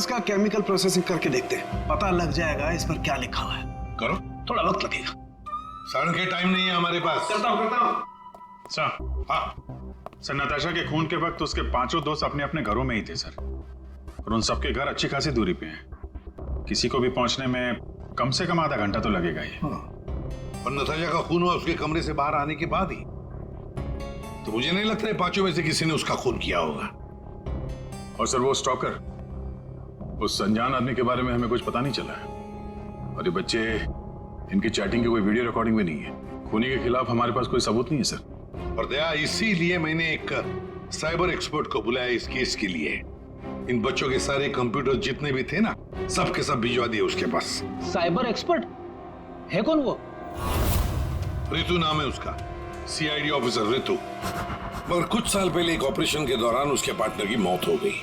इसका chemical processing करके देखते हैं, पता लग जाएगा इस पर क्या लिखा हुआ है। करो। थोड़ा वक्त लगेगा सर, के टाइम नहीं है हमारे पास। करता हूँ। सर, हाँ, सर नताशा के खून के वक्त उसके पांचों दोस्त अपने अपने घरों में ही थे सर, और उन सबके घर अच्छी खासी दूरी पे हैं। किसी को भी पहुंचने में कम से कम आधा घंटा तो लगेगा ही। और नताशा का खून हुआ उसके कमरे से बाहर आने के बाद ही, तो मुझे नहीं लगता है पांचों में से किसी ने उसका खून किया होगा। और सर वो स्टॉकर, उस अनजान आदमी के बारे में हमें कुछ पता नहीं चला है, और ये बच्चे, इनकी चैटिंग की कोई वीडियो रिकॉर्डिंग भी नहीं है। खूनी के खिलाफ हमारे पास कोई सबूत नहीं है सर। और दया, इसीलिए मैंने एक साइबर एक्सपर्ट को बुलाया इस केस के लिए। इन बच्चों के सारे कंप्यूटर जितने भी थे ना, सब के सब भिजवा दिए उसके पास। साइबर एक्सपर्ट है कौन वो? रितु नाम है उसका, सीआईडी ऑफिसर रितु। मगर कुछ साल पहले एक ऑपरेशन के दौरान उसके पार्टनर की मौत हो गई।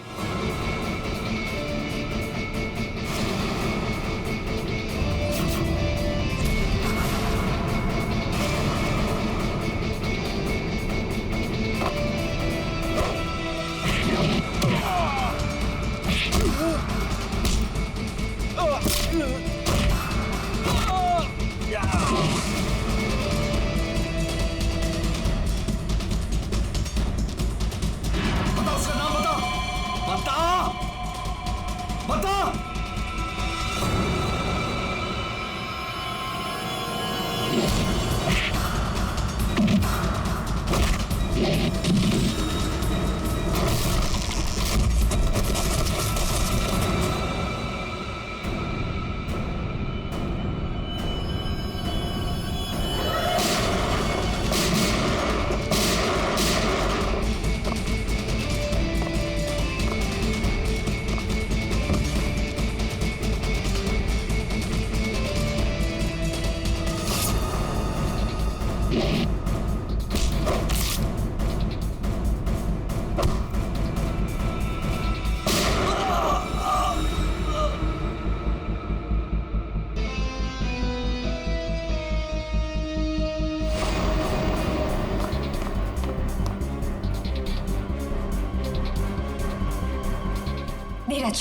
धीरज,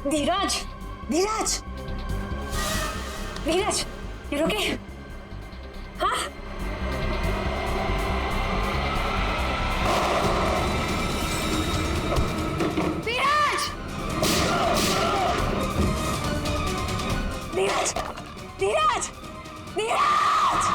धीरज, धीरज, धीरज, you okay? हाँ? धीरज, धीरज, धीरज, धीरज।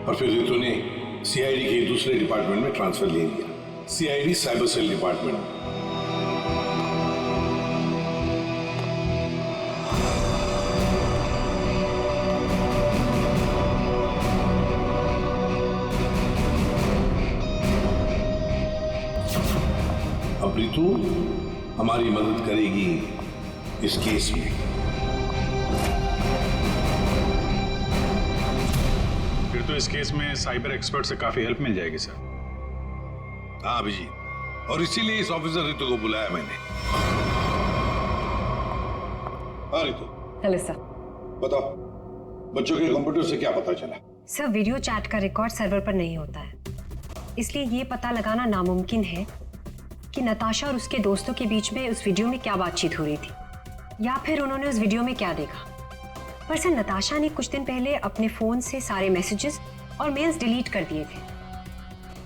और फिर रितु ने सीआईडी के दूसरे डिपार्टमेंट में ट्रांसफर ले लिया, सीआईडी साइबर सेल डिपार्टमेंट। अब रितु हमारी मदद करेगी इस केस में। फिर तो इस केस में साइबर एक्सपर्ट से काफी हेल्प मिल जाएगी सर। हाँ अभिजीत, और इसीलिए इस ऑफिसर रितु को बुलाया मैंने। हाँ रितु, हेलो सर। बताओ, बच्चों के कंप्यूटर से क्या पता चला? सर, वीडियो चैट का रिकॉर्ड सर्वर पर नहीं होता है, इसलिए ये पता लगाना नामुमकिन है कि नताशा और उसके दोस्तों के बीच में उस वीडियो में क्या बातचीत हो रही थी, या फिर उन्होंने उस वीडियो में क्या देखा। पर सर, नताशा ने कुछ दिन पहले अपने फोन से सारे मैसेजेस और मेल्स डिलीट कर दिए थे।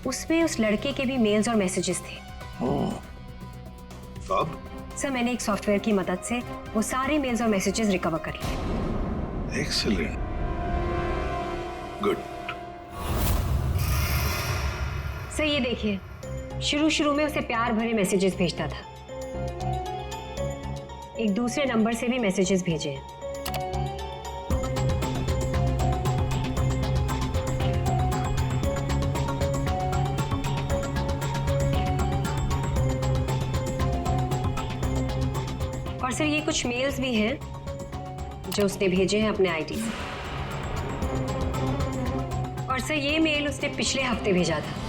उसमें उस लड़के के भी मेल्स और मैसेजेस थे। अब सर, मैंने एक सॉफ्टवेयर की मदद से वो सारे मेल्स और मैसेजेस रिकवर कर लिए। Excellent, good. सर ये देखिए, शुरू में उसे प्यार भरे मैसेजेस भेजता था, एक दूसरे नंबर से भी मैसेजेस भेजे हैं। और सर ये कुछ मेल्स भी हैं जो उसने भेजे हैं अपने आईडी से। और सर ये मेल उसने पिछले हफ्ते भेजा था।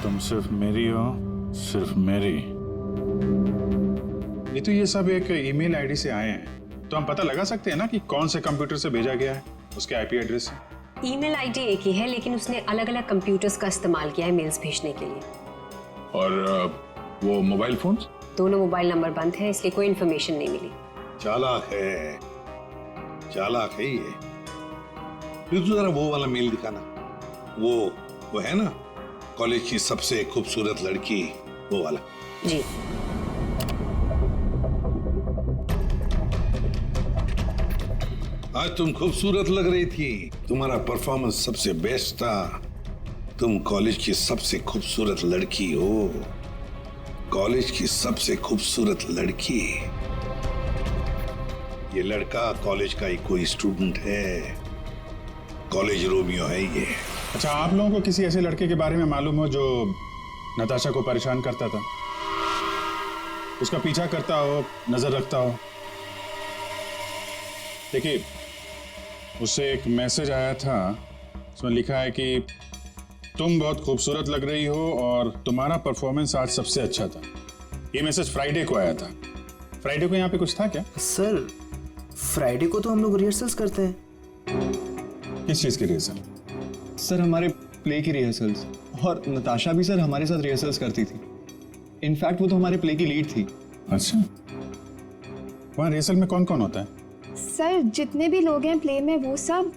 तुम सिर्फ मेरी हो, सिर्फ मेरी। ये तो ये सब एक ईमेल आईडी से आए हैं, तो हम पता लगा सकते हैं ना कि कौन से कंप्यूटर से भेजा गया है, उसके आईपी एड्रेस से। ईमेल आईडी एक ही है, लेकिन उसने अलग अलग कंप्यूटर्स का इस्तेमाल किया है मेल्स भेजने के लिए। और वो मोबाइल फोन्स? दोनों मोबाइल नंबर बंद है, इसलिए कोई इन्फॉर्मेशन नहीं मिली। चालाक है, चालाक है ये। फिर तो जरा वो वाला मेल दिखाना, वो है ना, कॉलेज की सबसे खूबसूरत लड़की, वो वाला। जी। आज तुम खूबसूरत लग रही थी, तुम्हारा परफॉर्मेंस सबसे बेस्ट था। तुम कॉलेज की सबसे खूबसूरत लड़की हो, कॉलेज की सबसे खूबसूरत लड़की। ये लड़का कॉलेज का ही कोई स्टूडेंट है, कॉलेज रोमियो है ये। अच्छा, आप लोगों को किसी ऐसे लड़के के बारे में मालूम हो जो नताशा को परेशान करता था, उसका पीछा करता हो, नजर रखता हो? देखिए, उससे एक मैसेज आया था, उसमें लिखा है कि तुम बहुत खूबसूरत लग रही हो और तुम्हारा परफॉर्मेंस आज सबसे अच्छा था। ये मैसेज फ्राइडे को आया था। फ्राइडे को यहाँ पे कुछ था क्या? सर, फ्राइडे को तो हम लोग रिहर्सल्स करते हैं। किस चीज की रिहर्सल? सर, हमारे प्ले की रिहर्सल्स, और नताशा भी सर हमारे साथ रिहर्सल्स करती थी। इनफैक्ट वो तो हमारे प्ले की लीड थी। अच्छा, वहाँ रिहर्सल में कौन कौन होता है? सर, जितने भी लोग हैं प्ले में वो सब,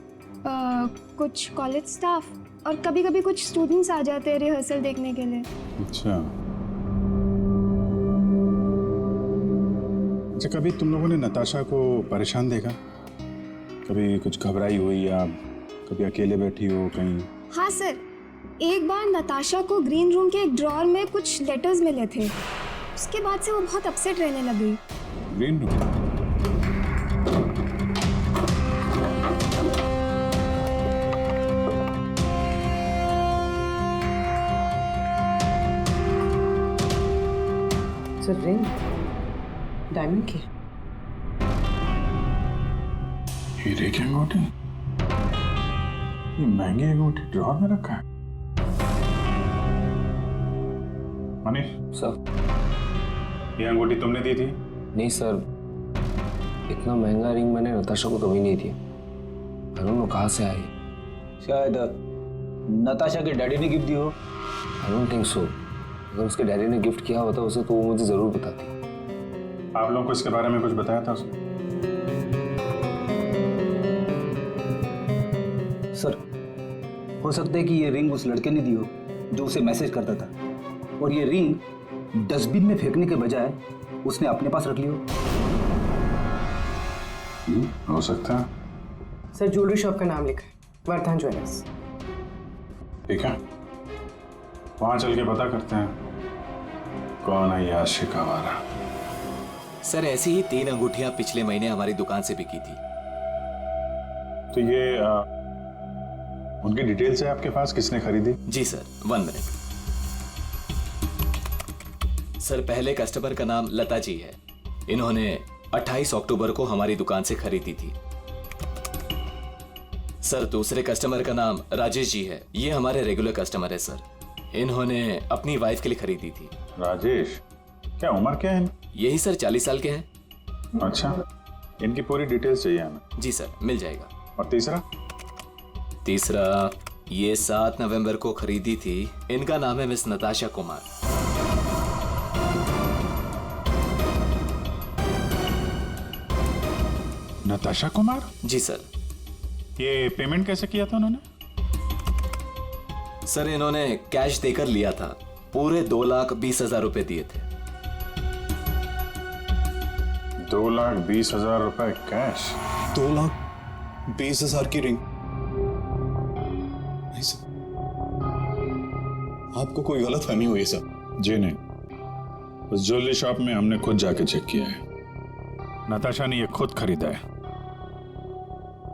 कुछ कॉलेज स्टाफ और कभी कभी कुछ स्टूडेंट्स आ जाते हैं रिहर्सल देखने के लिए। अच्छा, कभी तुम लोगों ने नताशा को परेशान देखा? कभी कुछ घबराई हुई या कभी अकेले बैठी हो कहीं? हाँ सर, एक बार नताशा को ग्रीन रूम के एक ड्रॉअर में कुछ लेटर्स मिले थे, उसके बाद से वो बहुत अपसेट रहने लगी। Green room? Sir, ring diamond की। हीरे की अंगूठी? ये महंगी अंगूठी ड्रॉअर में रखा है? मनीष सर, ये अंगूठी तुमने दी थी? नहीं सर, इतना महंगा रिंग मैंने नताशा को कभी नहीं दी। आई डोंट नो कहाँ से आई। शायद नताशा के डैडी ने गिफ्ट दी हो। I don't think so. अगर उसके डैडी ने गिफ्ट किया होता उसे तो वो मुझे जरूर बताती। आप लोगों को इसके बारे में कुछ बताया था उसने? सर, हो सकता है कि ये रिंग उस लड़के ने दी हो जो उसे मैसेज करता था, और ये रिंग डस्टबिन में फेंकने के बजाय उसने अपने पास रख ली हो। हो सकता है। सर, ज्वेलरी शॉप का नाम लिखा है, वर्धन ज्वेलर्स। ठीक है, वहां चल के पता करते हैं कौन है ये आशिक आवारा। सर, ऐसी ही 3 अंगूठियां पिछले महीने हमारी दुकान से बिकी थी। तो ये उनकी डिटेल्स है आपके पास, किसने खरीदी? जी सर, 1 मिनट। सर, पहले कस्टमर का नाम लता जी है। इन्होंने 28 अक्टूबर को हमारी दुकान से खरीदी थी। सर, दूसरे कस्टमर का नाम राजेश जी है। ये हमारे रेगुलर कस्टमर है सर। इन्होंने अपनी वाइफ के लिए खरीदी थी। राजेश? क्या उम्र क्या है? यही सर 40 साल के हैं। अच्छा, इनकी पूरी डिटेल्स चाहिए हमें। जी सर, मिल जाएगा। और तीसरा? तीसरा, ये 7 नवंबर को खरीदी थी। इनका नाम है मिस नताशा कुमार। नताशा कुमार? जी सर। ये पेमेंट कैसे किया था उन्होंने? सर, इन्होंने कैश देकर लिया था। पूरे 2,20,000 रुपए दिए थे। 2,20,000 रुपए कैश? 2,20,000 की रिंग? नहीं सर, आपको कोई गलत फहमी हुई है सर? जी नहीं, उस ज्वेलरी शॉप में हमने खुद जाके चेक किया है। नताशा ने ये खुद खरीदा है,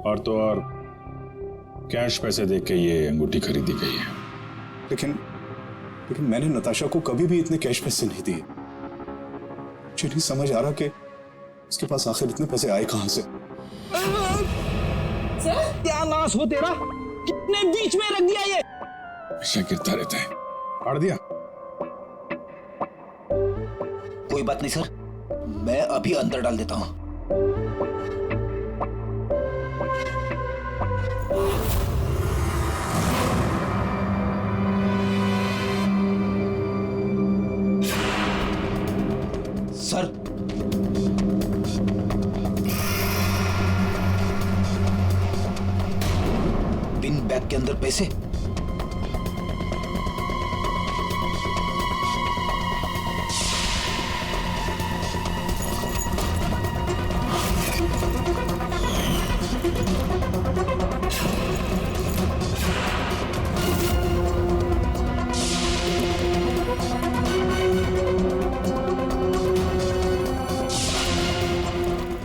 और तो और कैश पैसे दे के ये अंगूठी खरीदी गई है। लेकिन मैंने नताशा को कभी भी इतने कैश पैसे नहीं दिए। मुझे नहीं समझ आ रहा कि उसके पास आखिर इतने पैसे आए कहां से। सत्यानाश हो तेरा, कितने बीच में रख दिया ये। ऐसा गिरता रहता है। फाड़ दिया? कोई बात नहीं सर, मैं अभी अंदर डाल देता हूं। सर, पिन बैग के अंदर पैसे।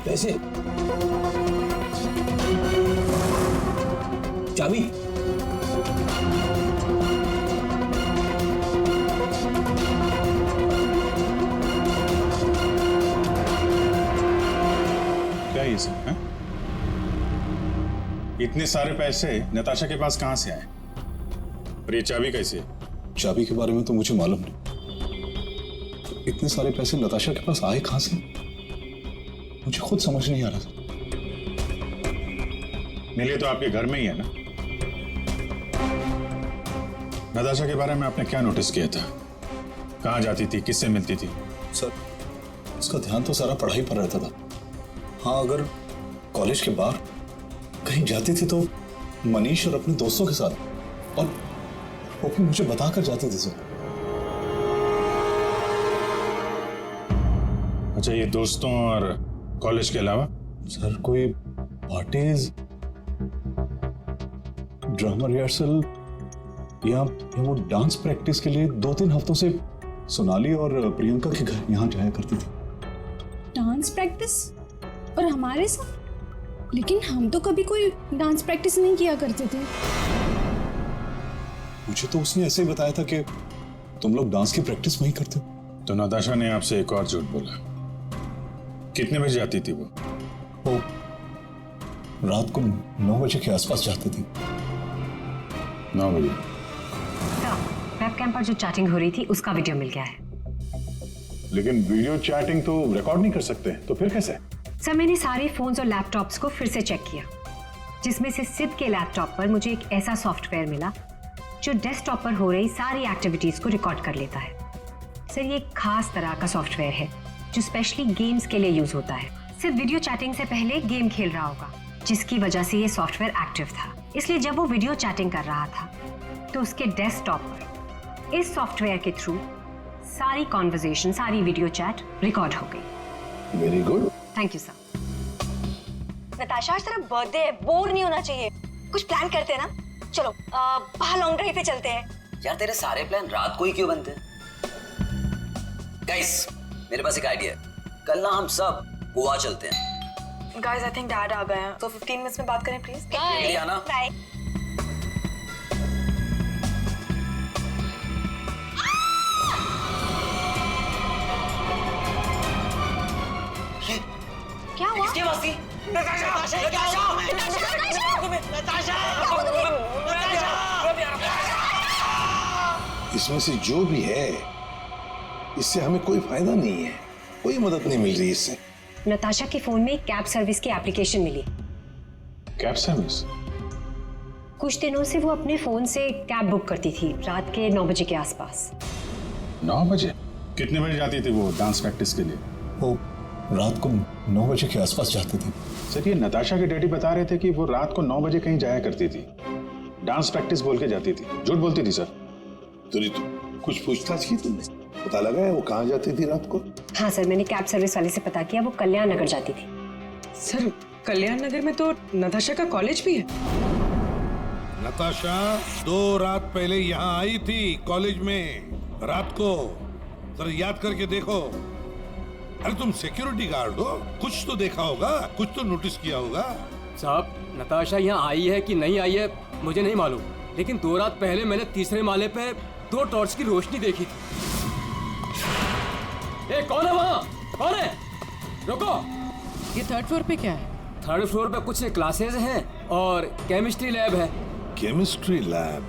पैसे, चाबी, क्या ये सब है? इतने सारे पैसे नताशा के पास कहां से आए? और ये चाबी कैसे? चाबी के बारे में तो मुझे मालूम नहीं। इतने सारे पैसे नताशा के पास आए कहां से, मुझे खुद समझ नहीं आ रहा था। मिले तो आपके घर में ही है ना? नताशा के बारे में आपने क्या नोटिस किया था? कहां जाती थी, किससे मिलती थी? सर, उसका ध्यान तो सारा पढ़ाई पर रहता था। हाँ, अगर कॉलेज के बाहर कहीं जाती थी तो मनीष और अपने दोस्तों के साथ, और वो भी मुझे बताकर जाती थी सर। अच्छा, ये दोस्तों और कॉलेज के अलावा? सर, कोई पार्टीज, ड्रामा रिहर्सल या वो डांस प्रैक्टिस के लिए 2-3 हफ्तों से सोनाली और प्रियंका के घर यहाँ जाया करती थी। डांस प्रैक्टिस और हमारे साथ? लेकिन हम तो कभी कोई डांस प्रैक्टिस नहीं किया करते थे। मुझे तो उसने ऐसे ही बताया था कि तुम लोग डांस की प्रैक्टिस वहीं करते हो। तो नताशा ने आपसे एक और झूठ बोला। कितने बजे जाती थी वो? वो रात को 9 बजे के आसपास जाती थी। 9 बजे? वेबकैम पर जो चैटिंग हो रही थी उसका वीडियो मिल गया है। लेकिन वीडियो चैटिंग तो रिकॉर्ड नहीं कर सकते, तो फिर कैसे? सर, मैंने सारे फोन्स और लैपटॉप्स को फिर से चेक किया, जिसमें से सिद्ध के लैपटॉप पर मुझे एक ऐसा सॉफ्टवेयर मिला जो डेस्कटॉप पर हो रही सारी एक्टिविटीज को रिकॉर्ड कर लेता है। सर, ये एक खास तरह का सॉफ्टवेयर है जो स्पेशली गेम्स के लिए यूज होता है। सिर्फ वीडियो चैटिंग से पहले गेम खेल रहा होगा, जिसकी वजह से ये सॉफ्टवेयर एक्टिव था। इसलिए जब वो वीडियो चैटिंग कर रहा था तो उसके डेस्कटॉप पर इस सॉफ्टवेयर के थ्रू सारी कॉन्वर्सेशन, सारी वीडियो चैट रिकॉर्ड हो गई। Very good. Thank you sir. Natasha, आज तेरा बर्थडे है, बोर नहीं होना चाहिए। कुछ प्लान करते हैं ना? चलो बाहर लॉन्ग ड्राइव पे चलते हैं। यार, तेरे सारे प्लान रात को ही क्यों बनते हैं? गाइस, मेरे पास एक आइडिया है। कल ना हम सब गोवा चलते हैं। गाइस, आई थिंक डैड आ गए हैं, तो 15 मिनट्स में बात करें प्लीज। बाय। आना। बाय। क्या हुआ? किसकी आवाज थी? इसमें से जो भी है, इससे हमें कोई फायदा नहीं है, कोई मदद नहीं मिल रही इससे। नताशा के फोन में कैब सर्विस की एप्लीकेशन मिली। Cab service? कुछ दिनों से वो अपने फोन से कैब बुक करती थी रात के 9 बजे के आसपास। 9 बजे? कितने बजे जाती थी वो डांस प्रैक्टिस के लिए? वो रात को 9 बजे के आसपास जाती थी। सर, ये नताशा के डैडी बता रहे थे कि वो रात को 9 बजे कहीं जाया करती थी, डांस प्रैक्टिस बोल के जाती थी। झूठ बोलती थी सर? तो कुछ पूछताछ की तुमने? पता लगा है वो कहाँ जाती थी रात को? हाँ सर, मैंने कैब सर्विस वाले से पता किया, वो कल्याण नगर जाती थी। सर, कल्याण नगर में तो नताशा का कॉलेज भी है। नताशा 2 रात पहले यहाँ आई थी कॉलेज में रात को। जरा याद करके देखो। अरे तुम सिक्योरिटी गार्ड हो, कुछ तो देखा होगा, कुछ तो नोटिस किया होगा। साहब, नताशा यहाँ आई है कि नहीं आई है मुझे नहीं मालूम, लेकिन 2 रात पहले मैंने तीसरे माले पे 2 टॉर्च की रोशनी देखी थी। ए, कौन है वहाँ? कौन है? रुको। ये 3rd फ्लोर पे क्या है? 3rd फ्लोर पे कुछ क्लासेस हैं और केमिस्ट्री लैब है। Chemistry lab?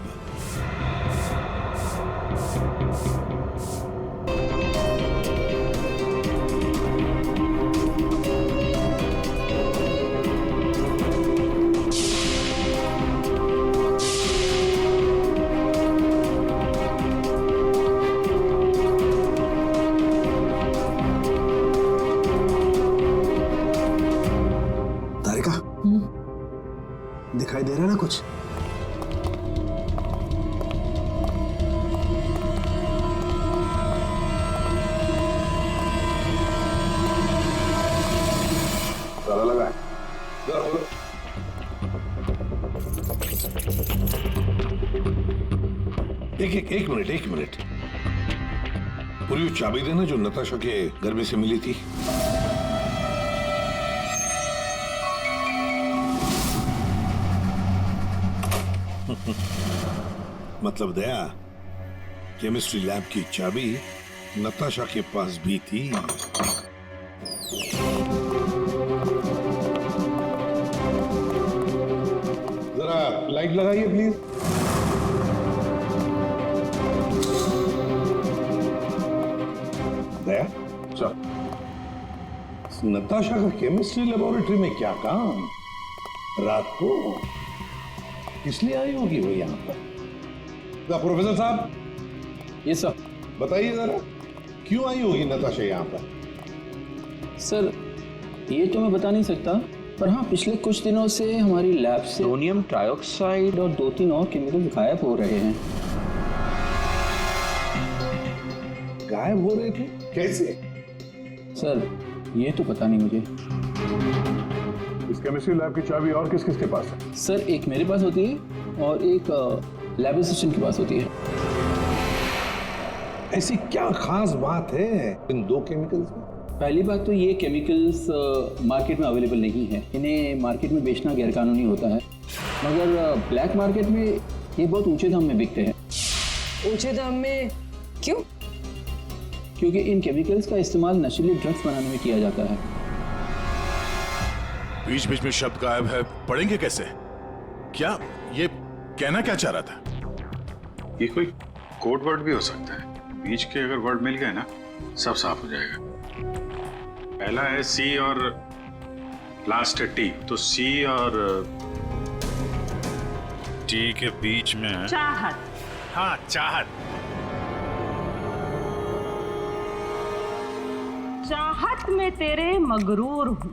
एक मिनट पूरी वो चाबी देना जो नताशा के घर में से मिली थी। मतलब दया, केमिस्ट्री लैब की चाबी नताशा के पास भी थी। जरा लाइट लगाइए प्लीज। दया, नताशा का केमिस्ट्री लेबोरेटरी में क्या काम? रात को इसलिए आई होगी वो यहाँ पर। प्रोफेसर साहब, ये सर बताइए जरा, क्यों आई होगी नताशा यहाँ पर? सर ये तो मैं बता नहीं सकता, पर हाँ पिछले कुछ दिनों से हमारी लैब से सोडियम ट्राइऑक्साइड और 2-3 और केमिकल गायब हो रहे हैं। गायब हो रहे थे? कैसे? सर ये तो पता नहीं मुझे। इस केमिस्ट्री लैब की चाबी और किस किस के पास है? सर एक मेरे पास होती है और एक लैब असिस्टेंट के पास होती है। ऐसी क्या खास बात है इन दो केमिकल्स में? पहली बात तो ये केमिकल्स मार्केट में अवेलेबल नहीं है, इन्हें मार्केट में बेचना गैरकानूनी होता है, मगर ब्लैक मार्केट में ये बहुत ऊंचे दाम में बिकते हैं। ऊंचे दाम में क्यों? क्योंकि इन केमिकल्स का इस्तेमाल नशीले ड्रग्स बनाने में किया जाता है। बीच बीच में शब्द गायब है, पढ़ेंगे कैसे? क्या ये कहना क्या चाह रहा था? ये कोई कोड वर्ड भी हो सकता है। बीच के अगर वर्ड मिल गए ना, सब साफ हो जाएगा। पहला है सी और लास्ट है टी, तो सी और टी के बीच में है चाहत। हाँ, चाहत। चाहत में तेरे मगरूर हूं,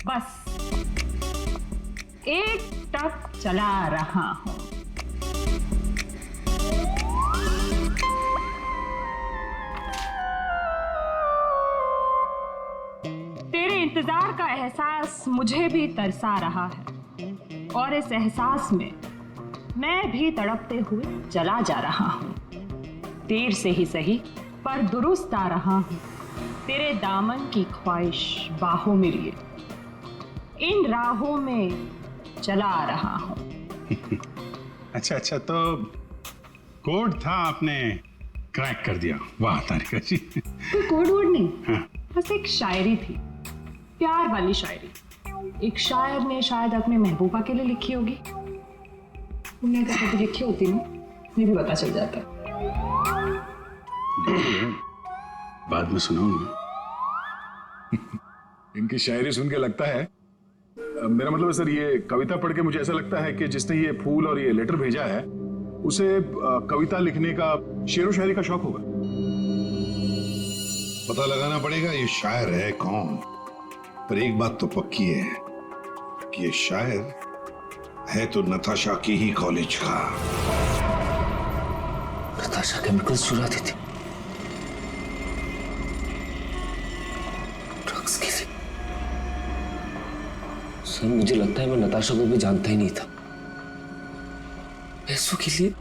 बस एक टक चला रहा हूं। तेरे इंतजार का एहसास मुझे भी तरसा रहा है, और इस एहसास में मैं भी तड़पते हुए चला जा रहा हूं। देर से ही सही पर दुरुस्त आ रहा हूं, तेरे दामन की ख्वाहिश बाहों में लिए इन राहों में चला आ रहा हूं। अच्छा, तो कोड था, आपने क्रैक कर दिया। वाह तारिका जी। कोई कोड वर्ड नहीं, बस एक शायरी थी, प्यार वाली शायरी। एक शायर ने शायद अपने महबूबा के लिए लिखी होगी। तुमने अगर कभी लिखी होती ना, मुझे भी पता चल जाता। बाद में सुनाऊंगा। इनकी शायरी सुन के लगता है, मेरा मतलब है सर, ये कविता पढ़ के मुझे ऐसा लगता है कि जिसने ये फूल और ये लेटर भेजा है उसे कविता लिखने का, शेरो शायरी का शौक होगा। पता लगाना पड़ेगा ये शायर है कौन। पर एक बात तो पक्की है कि ये शायर है तो नताशा की ही कॉलेज का। नताशा केमिकल्स चुराती थी, ड्रग्स के लिए। सर मुझे लगता है मैं नताशा को भी जानता ही नहीं था। पैसों के लिए।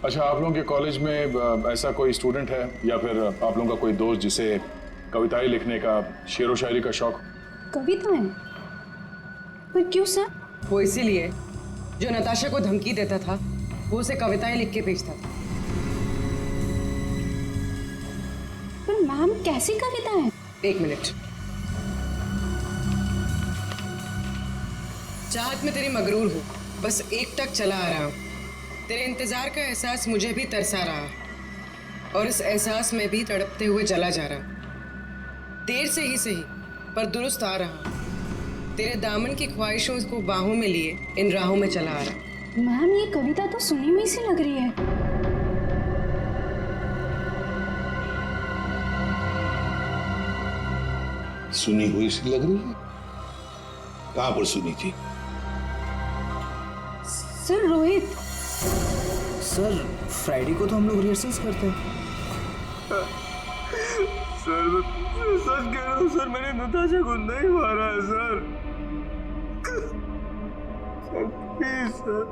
अच्छा, आप लोगों के कॉलेज में ऐसा कोई स्टूडेंट है या फिर आप लोगों का कोई दोस्त जिसे कविताएं लिखने का, शेरो शायरी का शौक? कविताएं? पर क्यों सर? वो इसीलिए जो नताशा को धमकी देता था, वो उसे कविताएं लिख के भेजता था। पर मैम कैसी कविताएं? एक मिनट। चाहत में तेरी मगरूर हूँ, बस एक टक चला आ रहा हूँ। तेरे इंतजार का एहसास मुझे भी तरसा रहा, और इस एहसास में भी तड़पते हुए जला जा रहा। देर से ही सही पर दुरुस्त आ रहा। तेरे दामन की ख्वाहिशों को बाहों में लिए इन राहों में चला आ रहा। मैम ये कविता तो सुनी हुई सी लग रही है। सुनी हुई सी लग रही है? कहां पर सुनी थी? सर रोहित। सर फ्राइडे को तो हम लोग रिहर्सल्स करते हैं। सर सच कह रहा हूँ सर, मैंने नताशा को नहीं मारा है सर। प्लीज सर,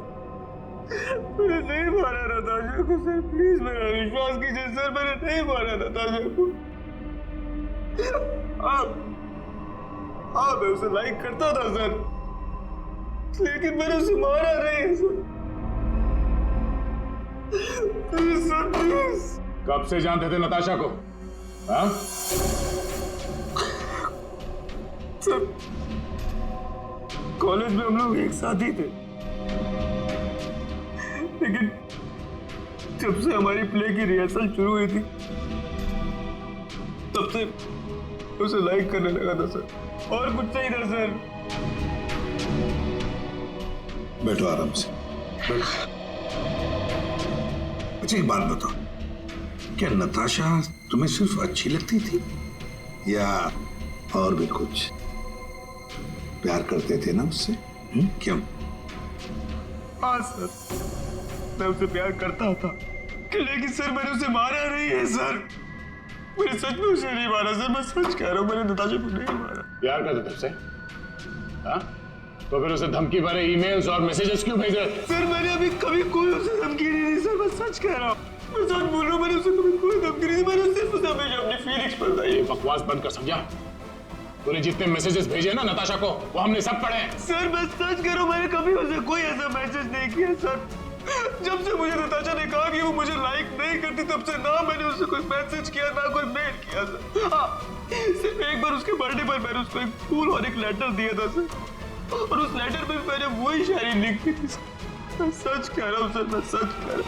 मैंने नहीं मारा नताशा को सर, प्लीज मेरा विश्वास कीजिए सर, मैंने नहीं मारा नताशा को। मैं उसे लाइक करता था सर, लेकिन मैंने उसे मारा नहीं सर। Sir please. कब से जानते थे नताशा को? हाँ? सर कॉलेज में हम लोग एक साथ ही थे, लेकिन जब से हमारी प्ले की रिहर्सल शुरू हुई थी तब से उसे लाइक करने लगा था सर, और कुछ नहीं था सर। बैठो आराम से। अच्छा एक बात बताओ, क्या नताशा तुम्हें सिर्फ अच्छी लगती थी या और भी कुछ? प्यार करते थे ना उससे? क्यों? हाँ सर, मैं उसे प्यार करता था, लेकिन सर मैंने उसे मारा नहीं है सर। मैंने सच में उसे नहीं मारा सर, मैं सच कह रहा हूँ, मैंने नताशा को नहीं मारा। प्यार करते थे उससे? हाँ? तो फिर उसे धमकी भरे ईमेल्स और मैसेजेस क्यों भेजे? सर मैंने अभी कभी कोई उसे धमकी नहीं दी सर, मैं सच कह रहा हूँ, मैं सच बोल रहा हूँ, मैंने उसे कभी कोई धमकी नहीं दी, मैंने सिर्फ उसे हमेशा अपनी फीलिंग्स बताई। बकवास बंद कर, समझा? तूने जितने मैसेजेस भेजे ना नताशा को, वो हमने सब पढ़े। सर मैं सच कह रहा हूँ, मैंने कभी उसे कोई ऐसा मैसेज नहीं किया सर। जब से मुझे नताशा ने कहा कि वो मुझे लाइक नहीं करती, तब से ना मैंने उससे कोई मैसेज किया ना कोई मेल किया सर। हाँ, सिर्फ एक बार उसके बर्थडे पर मैंने उसको एक फूल और एक लेटर दिया था सर, और उस लेटर में मैंने वही शायरी लिखी थी सर। मैं सच कह रहा हूँ सर, मैं सच कह रहा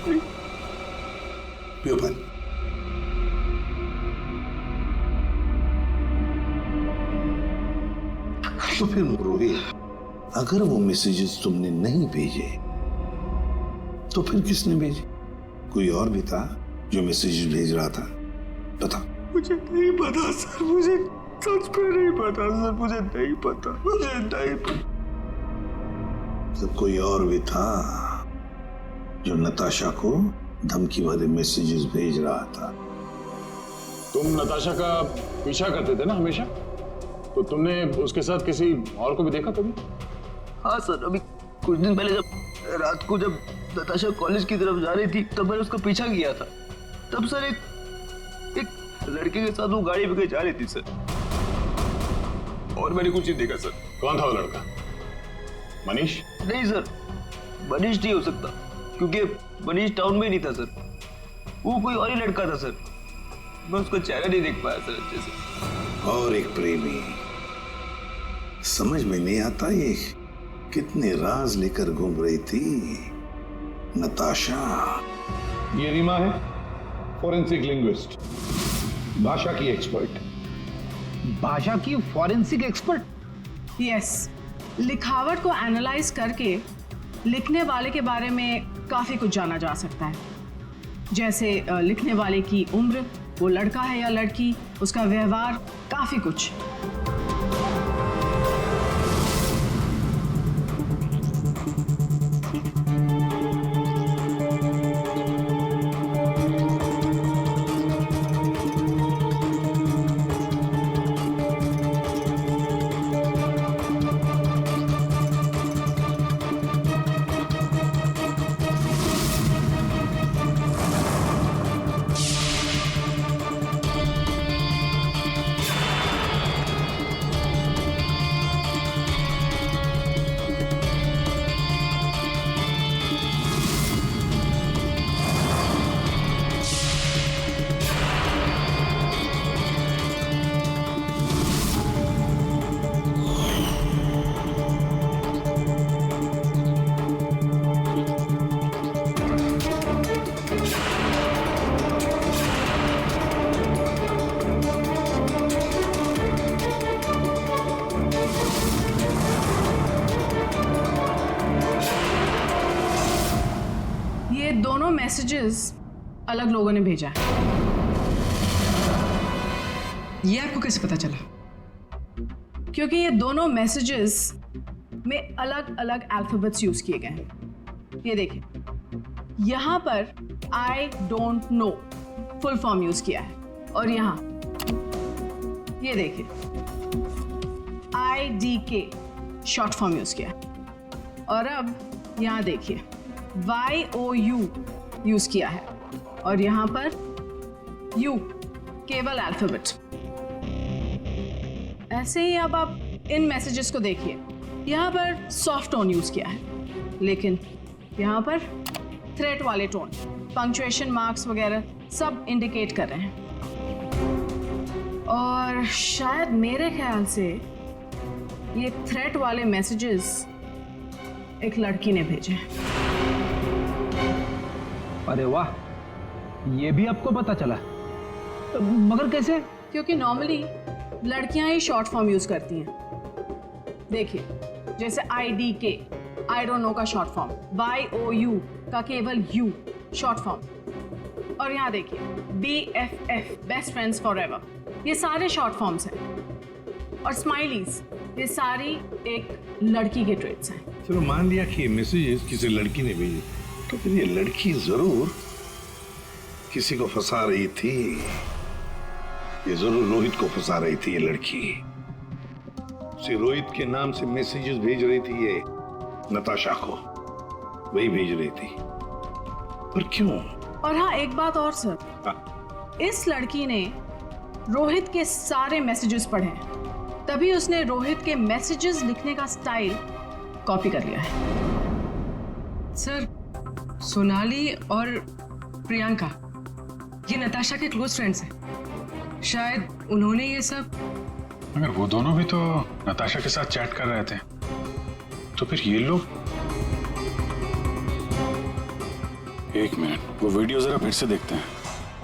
हूँ। तो फिर रोहित, अगर वो मैसेजेस तुमने नहीं भेजे तो फिर किसने भेजे? कोई और भी था जो मैसेजेस भेज रहा था? बताओ। मुझे नहीं पता सर, मुझे सच में नहीं पता सर, मुझे नहीं पता, मुझे नहीं पता। तो कोई और भी था जो नताशा को धमकी भरे मैसेजेस भेज रहा था? तुम नताशा का पीछा करते थे ना हमेशा, तो तुमने उसके साथ किसी और को भी देखा कभी? हाँ सर, अभी कुछ दिन पहले जब रात को जब नताशा कॉलेज की तरफ जा रही थी तब मैंने उसका पीछा किया था। तब सर एक लड़के के साथ वो गाड़ी पे जा रही थी सर, और मैंने कुछ नहीं देखा सर। कौन था वो लड़का? मनीष? नहीं सर, मनीष नहीं हो सकता, क्योंकि मनीष टाउन में नहीं था सर, वो कोई और ही लड़का था सर। मैं उसका चेहरा नहीं देख पाया सर अच्छे से। और एक प्रेमी, समझ में नहीं आता ये कितने राज लेकर घूम रही थी नताशा। ये रीमा है, फॉरेंसिक लिंग्विस्ट, भाषा की एक्सपर्ट। भाषा की फॉरेंसिक एक्सपर्ट? यस, लिखावट को एनालाइज करके लिखने वाले के बारे में काफी कुछ जाना जा सकता है, जैसे लिखने वाले की उम्र, वो लड़का है या लड़की, उसका व्यवहार, काफी कुछ। दोनों मैसेजेस अलग लोगों ने भेजा है। ये आपको कैसे पता चला? क्योंकि ये दोनों मैसेजेस में अलग अलग अल्फाबेट्स यूज किए गए हैं। ये देखिए, यहां पर I don't know full form use किया है, और यहां ये देखिए IDK शॉर्ट फॉर्म यूज किया है। और अब यहाँ देखिए YOU यूज किया है और यहाँ पर U केवल अल्फाबेट। ऐसे ही अब आप इन मैसेजेस को देखिए, यहाँ पर सॉफ्ट टोन यूज किया है, लेकिन यहाँ पर थ्रेट वाले टोन, पंक्चुएशन मार्क्स वगैरह सब इंडिकेट कर रहे हैं। और शायद मेरे ख्याल से ये थ्रेट वाले मैसेजेस एक लड़की ने भेजे हैं। अरे वाह, ये भी आपको पता चला? मगर कैसे? क्योंकि नॉर्मली लड़कियां ही शॉर्ट फॉर्म यूज करती हैं। देखिए, जैसे IDK, आई डोंट नो का शॉर्ट फॉर्म, YOU का केवल U शॉर्ट फॉर्म, और यहाँ देखिए BFF बेस्ट फ्रेंड्स फॉरएवर, ये सारे शॉर्ट फॉर्म्स हैं। और स्माइलीज, ये सारी एक लड़की के ट्रेट्स हैं। चलो मान लिया कि ये मैसेजेस किसी लड़की ने भेजे, तो फिर ये लड़की जरूर किसी को फंसा रही थी। ये जरूर रोहित को फंसा रही थी ये लड़की। उसे रोहित के नाम से मैसेजेस भेज रही थी ये नताशा को, वही भेज रही थी। पर क्यों? और हाँ, एक बात और सर, इस लड़की ने रोहित के सारे मैसेजेस पढ़े हैं, तभी उसने रोहित के मैसेजेस लिखने का स्टाइल कॉपी कर लिया है। सर, सोनाली और प्रियंका ये नताशा के क्लोज फ्रेंड्स हैं। शायद उन्होंने ये सब। मगर वो दोनों भी तो नताशा के साथ चैट कर रहे थे, तो फिर ये लोग। एक मिनट, वो वीडियो जरा फिर से देखते हैं।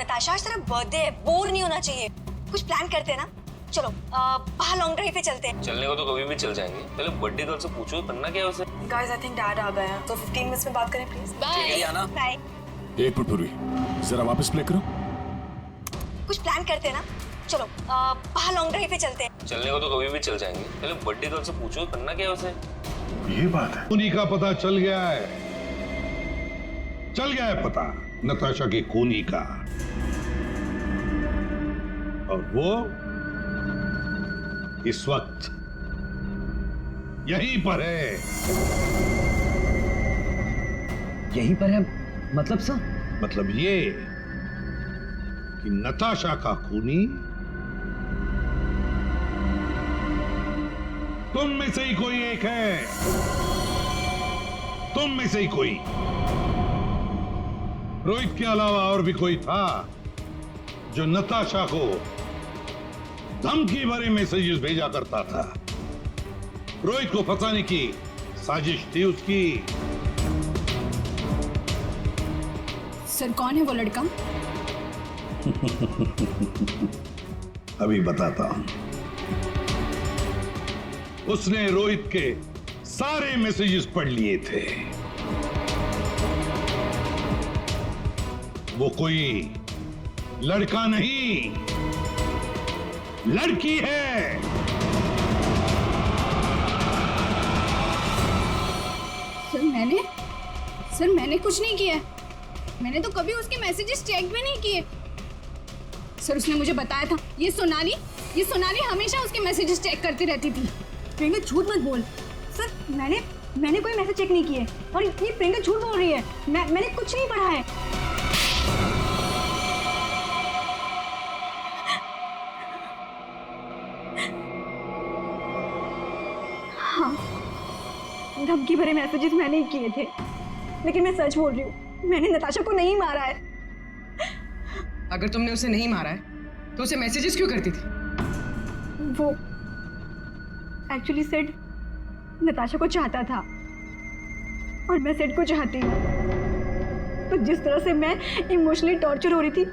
नताशा आज तेरा बर्थडे है, बोर नहीं होना चाहिए, कुछ प्लान करते हैं ना। चलो बाहर लॉन्ग ड्राइव पे चलते हैं। चलने को तो कभी भी चल जाएंगे, पहले बर्थडे गर्ल से पूछो करना क्या है उसे। गाइस, आई थिंक डैड आ गए हैं, तो 15 मिनट्स में बात करें प्लीज। Bye bye. एक मिनट पूर्वी, जरा वापस प्ले करो। कुछ प्लान करते हैं ना। चलो बाहर लॉन्ग ड्राइव पे चलते हैं। चलने को तो कभी भी चल जाएंगे, पहले बर्थडे गर्ल से पूछो करना क्या है उसे। ये बात है। खूनी का पता चल गया है, चल गया है पता नताशा की खूनी का, और वो इस वक्त यहीं पर है। यहीं पर है मतलब सर? मतलब ये कि नताशा का खूनी तुम में से ही कोई एक है, तुम में से ही कोई। रोहित के अलावा और भी कोई था जो नताशा को धमकी भरे मैसेजेस भेजा करता था। रोहित को फंसाने की साजिश थी उसकी। सर, कौन है वो लड़का? अभी बताता हूं। उसने रोहित के सारे मैसेजेस पढ़ लिए थे। वो कोई लड़का नहीं, लड़की है। सर मैंने कुछ नहीं किया। मैंने तो कभी उसके मैसेजेस चेक भी नहीं किए। सर, उसने मुझे बताया था ये सोनाली हमेशा उसके मैसेजेस चेक करती रहती थी। प्रियंका, झूठ मत बोल। सर, मैंने कोई मैसेज चेक नहीं किए, और ये प्रियंका झूठ बोल रही है। मैंने कुछ नहीं पढ़ा है। हाँ, धमकी भरे मैसेजेस मैंने ही किए थे, लेकिन मैं सच बोल रही हूँ, मैंने नताशा को नहीं मारा है। अगर तुमने उसे नहीं मारा है तो उसे मैसेजेस क्यों करती थी? वो एक्चुअली सेड नताशा को चाहता था, और मैं सेड को चाहती हूँ। तो जिस तरह से मैं इमोशनली टॉर्चर हो रही थी,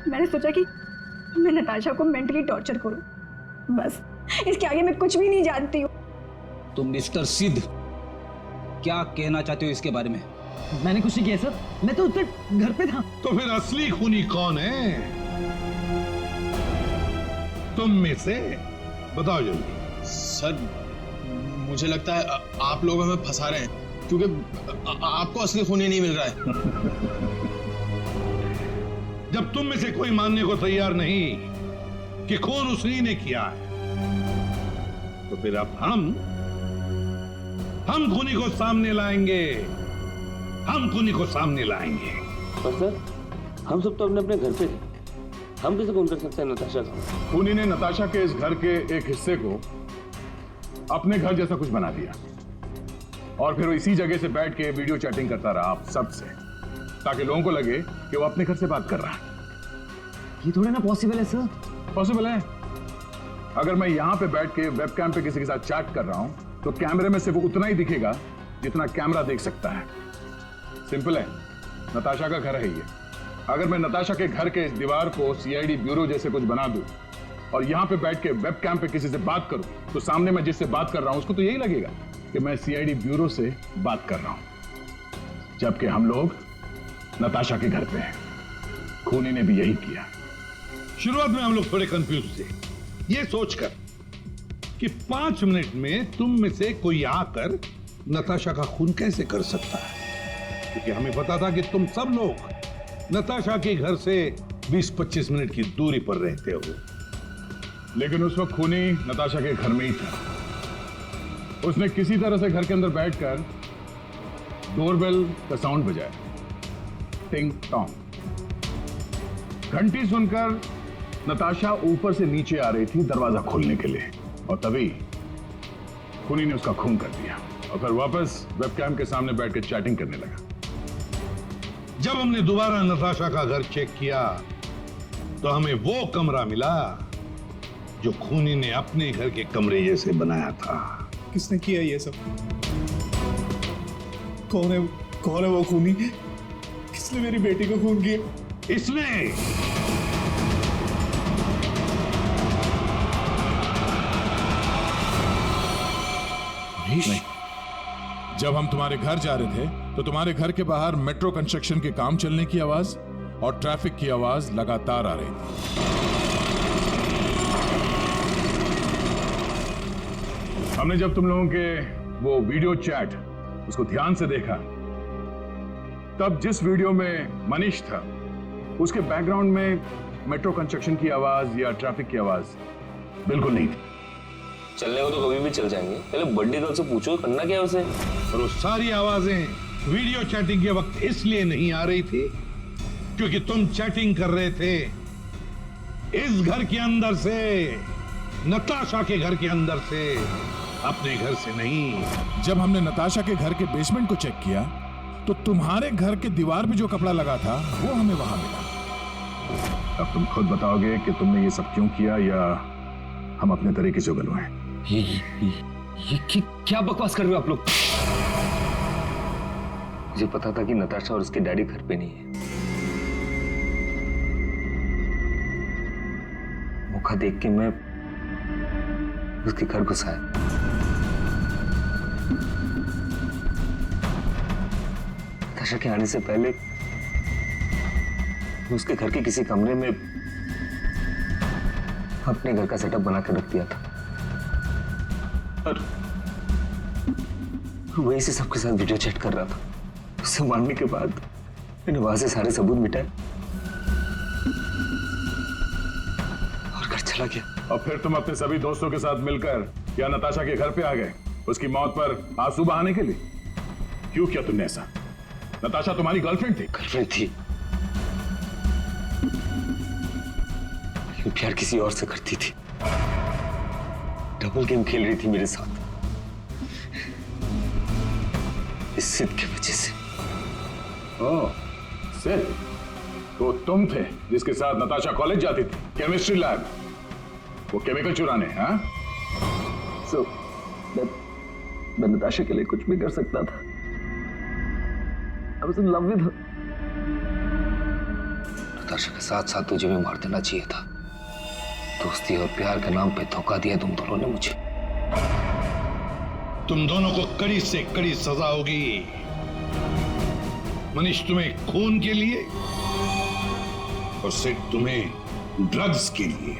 मैंने सोचा कि मैं नताशा को मेंटली टॉर्चर करूँ। बस, इसके आगे मैं कुछ भी नहीं जानती हूँ। तो मिस्टर सिद्ध, क्या कहना चाहते हो इसके बारे में? मैंने कुछ नहीं किया सर, मैं तो उधर घर पे था। तो फिर असली खूनी कौन है? तुम में से बताओ जल्दी। सर, मुझे लगता है आप लोग हमें फंसा रहे हैं, क्योंकि आपको असली खूनी नहीं मिल रहा है। जब तुम में से कोई मानने को तैयार नहीं कि खून उसी ने किया है, तो फिर अब हम खूनी को सामने लाएंगे। हम खूनी को सामने लाएंगे। पर सर, हम सब तो अपने अपने घर पे थे, हम कैसे खून कर सकते हैं नताशा का? खूनी ने नताशा के इस घर के एक हिस्से को अपने घर जैसा कुछ बना दिया और फिर वो इसी जगह से बैठ के वीडियो चैटिंग करता रहा आप सबसे, ताकि लोगों को लगे कि वो अपने घर से बात कर रहा है। ये थोड़ी ना पॉसिबल है सर। पॉसिबल है। अगर मैं यहां पे बैठ के वेबकैम पे किसी के साथ चैट कर रहा हूं तो कैमरे में सिर्फ उतना ही दिखेगा जितना कैमरा देख सकता है। सिंपल है, नताशा का घर है ये। अगर मैं नताशा के घर के इस दीवार को सीआईडी ब्यूरो जैसे कुछ बना दूं और यहां पे बैठ के वेबकैम पे किसी से बात करूं तो सामने मैं जिससे बात कर रहा हूं उसको तो यही लगेगा कि मैं सीआईडी ब्यूरो से बात कर रहा हूं, जबकि हम लोग नताशा के घर पे हैं। खूनी ने भी यही किया। शुरुआत में हम लोग थोड़े कंफ्यूज थे, ये सोचकर कि 5 मिनट में तुम में से कोई आकर नताशा का खून कैसे कर सकता है, क्योंकि हमें पता था कि तुम सब लोग नताशा के घर से 20-25 मिनट की दूरी पर रहते हो। लेकिन उस वक्त खूनी नताशा के घर में ही था। उसने किसी तरह से घर के अंदर बैठकर डोरबेल का साउंड बजाया, टिंग टोंग। घंटी सुनकर नताशा ऊपर से नीचे आ रही थी दरवाजा खोलने के लिए, और तभी खूनी ने उसका खून कर दिया और फिर वापस वेबकैम के सामने बैठ के चैटिंग करने लगा। जब हमने दोबारा नताशा का घर चेक किया तो हमें वो कमरा मिला जो खूनी ने अपने घर के कमरे जैसे बनाया था। किसने किया ये सब? कौन है वो खूनी? किसने मेरी बेटी को खून किया? इसने। नहीं, जब हम तुम्हारे घर जा रहे थे तो तुम्हारे घर के बाहर मेट्रो कंस्ट्रक्शन के काम चलने की आवाज और ट्रैफिक की आवाज लगातार आ रही थी। हमने जब तुम लोगों के वो वीडियो चैट उसको ध्यान से देखा, तब जिस वीडियो में मनीष था उसके बैकग्राउंड में मेट्रो कंस्ट्रक्शन की आवाज या ट्रैफिक की आवाज बिल्कुल नहीं थी। चलने को तो कभी भी चल जाएंगे, पहले बड्डी गर्ल से पूछो करना क्या है उसे। और वो सारी आवाजें वीडियो चैटिंग के वक्त इसलिए नहीं आ रही थी क्योंकि तुम चैटिंग कर रहे थे इस घर के अंदर से, नताशा के घर के अंदर से, अपने घर से नहीं। जब हमने नताशा के घर के बेसमेंट को चेक किया तो तुम्हारे घर के दीवार पे जो कपड़ा लगा था वो हमें वहां मिला। अब तुम खुद बताओगे कि तुमने ये सब क्यों किया या हम अपने तरीके से गलवाएं। ये क्या बकवास कर रहे हो आप लोग? मुझे पता था कि नताशा और उसके डैडी घर पे नहीं है। मौका देख के मैं उसके घर घुसा है। नताशा के आने से पहले मैं उसके घर के किसी कमरे में अपने घर का सेटअप बना के रख दिया था और वही से सबके साथ वीडियो चैट कर रहा था। उससे मारने के बाद मैंने वहां से सारे सबूत मिटाए और घर चला गया। और फिर तुम अपने सभी दोस्तों के साथ मिलकर क्या नताशा के घर पे आ गए उसकी मौत पर आंसू बहाने के लिए? क्यों किया तुमने ऐसा? नताशा तुम्हारी गर्लफ्रेंड थी। गर्लफ्रेंड थी, प्यार किसी और से करती थी। डबल गेम खेल रही थी मेरे साथ, इस सिद्ध की वजह से। ओह, सिद्ध? तो तुम थे जिसके साथ नताशा कॉलेज जाती थी, केमिस्ट्री लैब, वो केमिकल चुराने? हाँ? So, मैं नताशा के लिए कुछ भी कर सकता था। I was in love with her. Natasha के साथ साथ तुझे भी मार देना चाहिए था। दोस्ती और प्यार के नाम पे धोखा दिया तुम दोनों ने मुझे। तुम दोनों को कड़ी से कड़ी सजा होगी। मनीष तुम्हें खून के लिए और सिड तुम्हें ड्रग्स के लिए।